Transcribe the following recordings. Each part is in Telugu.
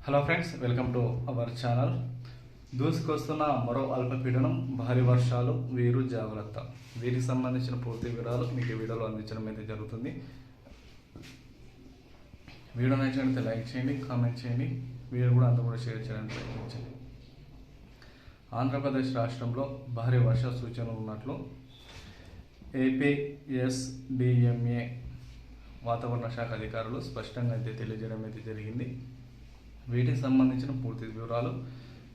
Hello friends, welcome to our channel. దూసుకొస్తున్న మరో అల్పపీడనం, భారీ వర్షాలు, వీరు జాగ్రత్త. వీరికి సంబంధించిన పూర్తి వివరాలు మీకు ఈ వీడియోలో అందించడం అయితే జరుగుతుంది. వీడియో నచ్చినట్లయితే లైక్ చేయండి, కామెంట్ చేయండి, వీడియో కూడా అంతా కూడా షేర్ చేయడానికి ప్రయత్నించండి. ఆంధ్రప్రదేశ్ రాష్ట్రంలో భారీ వర్ష సూచనలు ఉన్నట్లు ఏపీఎస్డిఎంఏ వాతావరణ శాఖ అధికారులు స్పష్టంగా అయితే తెలియజేయడం అయితే జరిగింది. వీటికి సంబంధించిన పూర్తి వివరాలు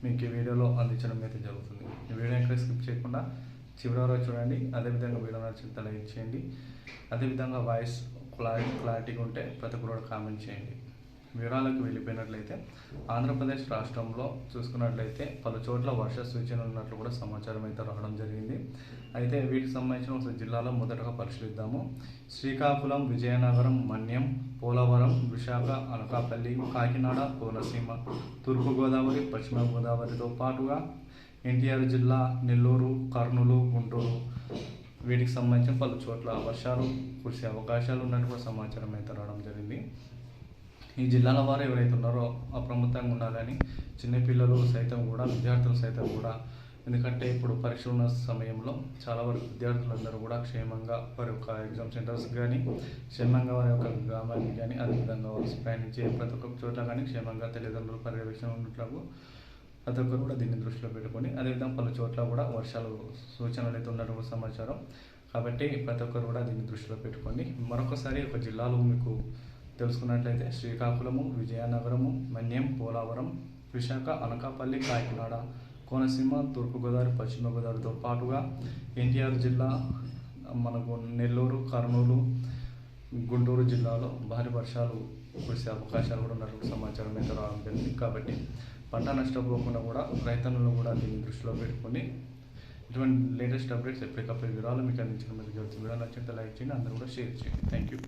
మీకు ఈ వీడియోలో అందించడం అయితే జరుగుతుంది. ఈ వీడియో ఎక్కడ స్కిప్ చేయకుండా చివరి వరకు చూడండి. అదేవిధంగా వీడియో నచ్చితే లైక్ చేయండి. అదేవిధంగా వాయిస్ క్లారిటీగా ఉంటే ప్రతి ఒక్కరు కామెంట్ చేయండి. వివరాలకు వెళ్ళిపోయినట్లయితే ఆంధ్రప్రదేశ్ రాష్ట్రంలో చూసుకున్నట్లయితే పలు చోట్ల వర్ష సూచనలు ఉన్నట్లు కూడా సమాచారం అయితే రావడం జరిగింది. అయితే వీటికి సంబంధించిన ఒక జిల్లాలో మొదటగా పరిశీలిద్దాము. శ్రీకాకుళం, విజయనగరం, మన్యం, పోలవరం, విశాఖ, అనకాపల్లి, కాకినాడ, కోనసీమ, తూర్పుగోదావరి, పశ్చిమ గోదావరితో పాటుగా ఎన్టీఆర్ జిల్లా, నెల్లూరు, కర్నూలు, గుంటూరు వీటికి సంబంధించిన పలు చోట్ల వర్షాలు కురిసే అవకాశాలు ఉన్నట్టు కూడా సమాచారం అయితే రావడం జరిగింది. ఈ జిల్లాల వారు ఎవరైతే ఉన్నారో అప్రమత్తంగా ఉండాలని చిన్నపిల్లలు సైతం కూడా, విద్యార్థులు సైతం కూడా, ఎందుకంటే ఇప్పుడు పరీక్షలు ఉన్న సమయంలో చాలా వరకు విద్యార్థులందరూ కూడా క్షేమంగా వారి యొక్క ఎగ్జామ్ సెంటర్స్ కానీ, క్షేమంగా వారి యొక్క గ్రామానికి కానీ, అదేవిధంగా వారు ప్రయాణించే ప్రతి ఒక్క చోట్ల కానీ క్షేమంగా తల్లిదండ్రులు పర్యవేక్షణ ఉన్నట్లు ప్రతి ఒక్కరు కూడా దీన్ని దృష్టిలో పెట్టుకొని, అదేవిధంగా పలు చోట్ల కూడా వర్షాలు సూచనలు అయితే ఉన్నట్టు సమాచారం. కాబట్టి ప్రతి ఒక్కరు కూడా దీన్ని దృష్టిలో పెట్టుకొని మరొకసారి ఒక జిల్లాలో మీకు తెలుసుకున్నట్లయితే శ్రీకాకుళము, విజయనగరము, మన్యం, పోలవరం, విశాఖ, అనకాపల్లి, కాకినాడ, కోనసీమ, తూర్పుగోదావరి, పశ్చిమ గోదావరితో పాటుగా ఎన్టీఆర్ జిల్లా, మనకు నెల్లూరు, కర్నూలు, గుంటూరు జిల్లాలో భారీ వర్షాలు కురిసే అవకాశాలు కూడా ఉన్నట్లు సమాచారం అయితే రావడం జరిగింది. కాబట్టి పంట నష్టపోకుండా కూడా రైతన్నులు కూడా దీన్ని దృష్టిలో పెట్టుకొని ఇటువంటి లేటెస్ట్ అప్డేట్స్ ఎప్పటికప్పుడు వివరాలు మీకు అందించడం జరుగుతుంది. వీడియో నచ్చితే లైక్ చేయండి, అందరూ కూడా షేర్ చేయండి. Thank you.